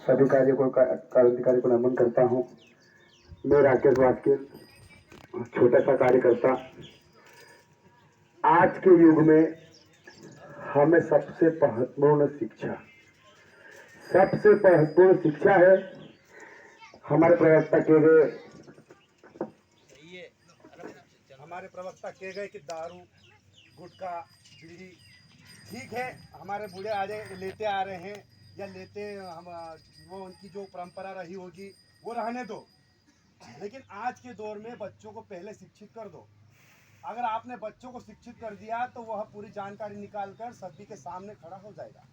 सभी कार्याधिकारी को नमन करता हूँ। मैं राकेश वास्किल, छोटा सा कार्यकर्ता। आज के युग में हमें सबसे महत्वपूर्ण शिक्षा है हमारे प्रवक्ता किए गए कि दारू, गुटखा, बीड़ी ठीक है, हमारे बूढ़े लेते आ रहे हैं या लेते हम, वो उनकी जो परंपरा रही होगी वो रहने दो। लेकिन आज के दौर में बच्चों को पहले शिक्षित कर दो। अगर आपने बच्चों को शिक्षित कर दिया तो वह पूरी जानकारी निकालकर सभी के सामने खड़ा हो जाएगा।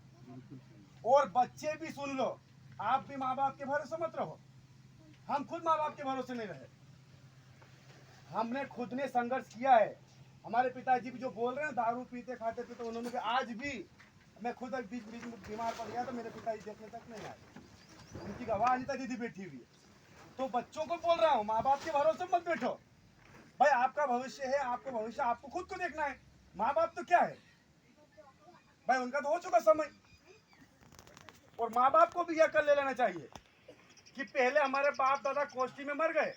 और बच्चे भी सुन लो, आप भी माँ बाप के भरोसे मत रहो। हम खुद माँ बाप के भरोसे नहीं रहे, हमने खुद ने संघर्ष किया है। हमारे पिताजी भी जो बोल रहे हैं दारू पीते खाते थे, तो उन्होंने भी आज भी, मैं खुद बीच बीच में बीमार पड़ गया तो मेरे पिताजी देखने तक नहीं आए, उनकी गवाह अनिता दीदी बैठी हुई है। तो बच्चों को बोल रहा हूँ, माँ बाप के भरोसे मत बैठो भाई। आपका भविष्य है, आपका भविष्य आपको खुद को देखना है। माँ बाप तो क्या है भाई, उनका तो हो चुका समय। और माँ बाप को भी यह कर ले लेना चाहिए कि पहले हमारे बाप दादा कोष्ठी में मर गए,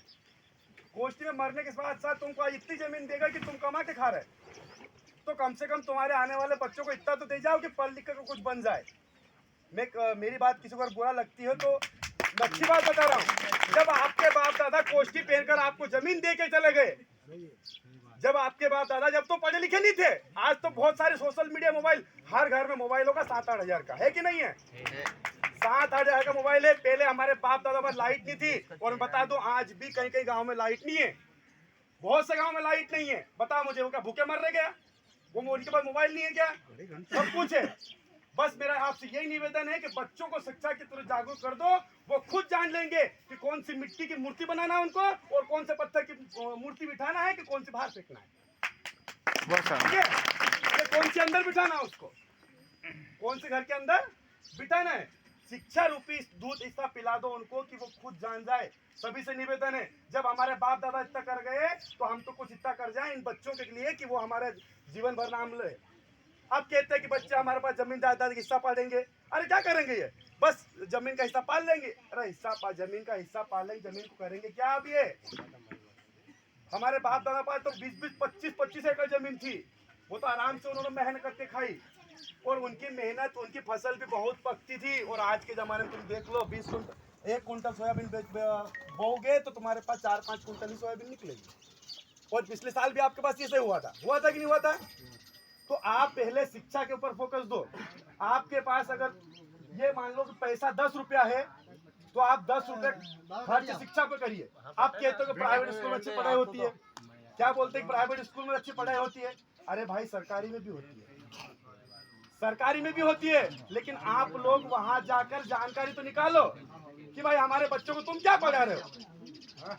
कोष्ठी में मरने के साथ साथ तुमको आज इतनी जमीन देगा कि तुम कमा के खा रहे, तो कम से कम तुम्हारे आने वाले बच्चों को इतना तो दे जाओ कि पढ़ लिख कर कुछ बन जाए। मेरी बात किसी को बुरा लगती है तो अच्छी बात बता रहा हूँ। जब आपके बाप दादा कोष्ठी पहनकर आपको जमीन दे के चले गए, जब आपके बाप दादा, जब तो पढ़े लिखे नहीं थे, आज तो बहुत सारे सोशल मीडिया, मोबाइल, हर घर में मोबाइलों का 7-8 हजार का है कि नहीं है? 7-8 हजार का मोबाइल है। पहले हमारे बाप दादा पर लाइट नहीं थी, और बता दो आज भी कहीं कहीं गांव में लाइट नहीं है, बहुत से गांव में लाइट नहीं है। बता मुझे, वो क्या भूखे मर रहे क्या? वो उनके पास मोबाइल नहीं है क्या? सब कुछ है। बस मेरा आपसे यही निवेदन है कि बच्चों को शिक्षा की तरफ जागरूक कर दो। वो खुद जान लेंगे कि कौन सी मिट्टी की मूर्ति बनाना है उनको, और कौन से पत्थर की मूर्ति बिठाना है, कि कौन सी बाहर फेंकना है, कौन सी अंदर बिठाना है, उसको कौन से घर के अंदर बिठाना है। शिक्षा रूपी दूध ऐसा पिला दो उनको कि वो खुद जान जाए। सभी से निवेदन है, जब हमारे बाप दादा इतना कर गए तो हम तो कुछ इतना कर जाए इन बच्चों के लिए कि वो हमारे जीवन भर नाम ले। अब कहते हैं कि बच्चे हमारे पास जमीन जायदाद का हिस्सा पालेंगे। अरे क्या करेंगे ये, बस जमीन का हिस्सा पाल लेंगे? अरे जमीन का हिस्सा पालेंगे, जमीन को करेंगे क्या? अब ये हमारे बाप दादा पास तो 20-20, 25-25 एकड़ जमीन थी, वो तो आराम से उन्होंने मेहनत करके खाई, और उनकी मेहनत, उनकी फसल भी बहुत पकती थी। और आज के जमाने में तुम देख लो, 20 कुंटल, 1 कुंटल सोयाबीन बोओगे तो तुम्हारे पास 4-5 कुंटल ही सोयाबीन निकलेगी। और पिछले साल भी आपके पास ऐसे हुआ था कि नहीं हुआ था? तो आप पहले शिक्षा के ऊपर फोकस दो। आपके पास अगर ये मान लो कि पैसा 10 रुपया है, तो आप 10 रुपए खर्च शिक्षा पे करिए। आप कहते हो कि प्राइवेट स्कूल में अच्छी पढ़ाई होती है, क्या बोलते हैं प्राइवेट स्कूल में अच्छी पढ़ाई होती है? अरे भाई सरकारी में भी होती है, सरकारी में भी होती है, लेकिन आप लोग वहां जाकर जानकारी तो निकालो कि भाई हमारे बच्चों को तुम क्या पढ़ा रहे हो।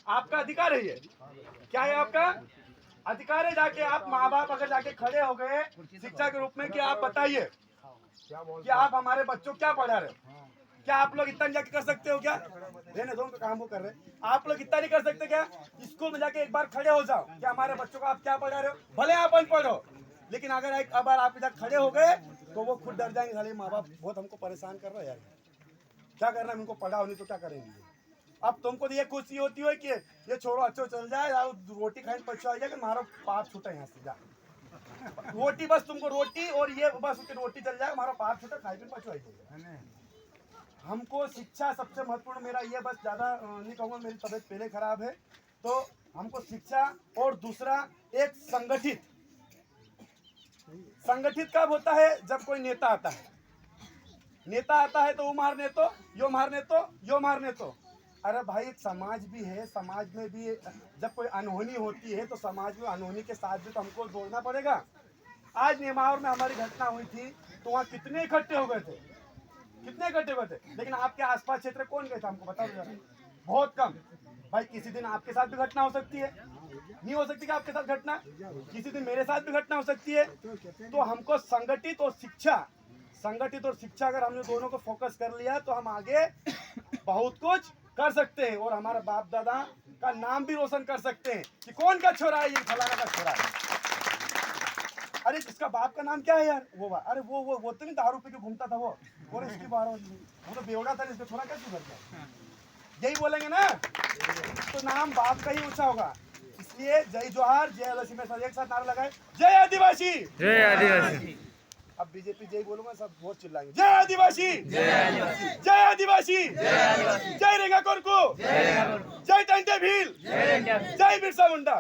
आपका अधिकार है ये, क्या है आपका अधिकार है। जाके आप माँ बाप अगर जाके खड़े हो गए शिक्षा के रूप में कि आप बताइए कि आप हमारे बच्चों क्या पढ़ा रहे हो, क्या आप लोग इतना जाके कर सकते हो क्या? रहने दो, काम वो कर रहे हैं, आप लोग इतना नहीं कर सकते क्या? स्कूल में जाके एक बार खड़े हो जाओ कि हमारे बच्चों को आप क्या पढ़ा रहे हो, भले आप अनपढ़ हो, लेकिन अगर एक बार आप इधर खड़े हो गए तो वो खुद डर जाएंगे, साले माँ बाप बहुत हमको परेशान कर रहे हैं यार, क्या करना है, उनको पढ़ाओ नहीं तो क्या करेंगे। अब तुमको तो ये खुशी होती है कि ये छोड़ो अच्छो चल जाए, रोटी खाने पछुआ जाए, मारो पाप छूटा यहाँ से जा, रोटी बस तुमको रोटी, और ये बस उसकी रोटी चल जाए, हमारा पाप छूटा, खाई फिर पछुआ जाएगा। हमको शिक्षा सबसे महत्वपूर्ण, मेरा ये बस ज़्यादा नहीं कहूँगा, मेरी तबीयत पहले खराब है, तो हमको शिक्षा, और दूसरा एक संगठित कब होता है? जब कोई नेता आता है, नेता आता है तो वो मारने तो यो मारने तो यो मारने तो। अरे भाई एक समाज भी है, समाज में भी जब कोई अनहोनी होती है तो समाज में अनहोनी के साथ भी तो हमको दौड़ना पड़ेगा। आज नेमावर में हमारी घटना हुई थी तो वहाँ कितने इकट्ठे हो गए थे, कितने इकट्ठे हुए थे, लेकिन आपके आसपास क्षेत्र कौन गए थे हमको बता दो जरा, बहुत कम। भाई किसी दिन आपके साथ भी घटना हो सकती है, नहीं हो सकती कि आपके साथ घटना, किसी दिन मेरे साथ भी घटना हो सकती है। तो हमको संगठित और शिक्षा अगर हमने दोनों को फोकस कर लिया तो हम आगे बहुत कुछ कर सकते हैं, और हमारे बाप दादा का नाम भी रोशन कर सकते हैं कि कौन का छोरा है, ये फलाना का छोरा है। अरे इसका बाप का नाम क्या है यार? अरे वो तो नहीं दारू पी के घूमता था वो, और इसकी बार वो तो बेवड़ा था, इसको थोड़ा क्या सुधर गया? यही बोलेंगे ना, तो नाम बाप का ही ऊंचा होगा। इसलिए जय जोहार, जय आदिवासी में सब एक साथ नारा लगाए, जय आदिवासी, जय आदिवासी। अब बीजेपी जय बोलूंगा सब बहुत चिल्लाएंगे, जय आदिवासी, जय आदिवासी, जय आदिवासी, जय रेंगा कोरकू, जय टंटे भील, जय बिरसा मुंडा।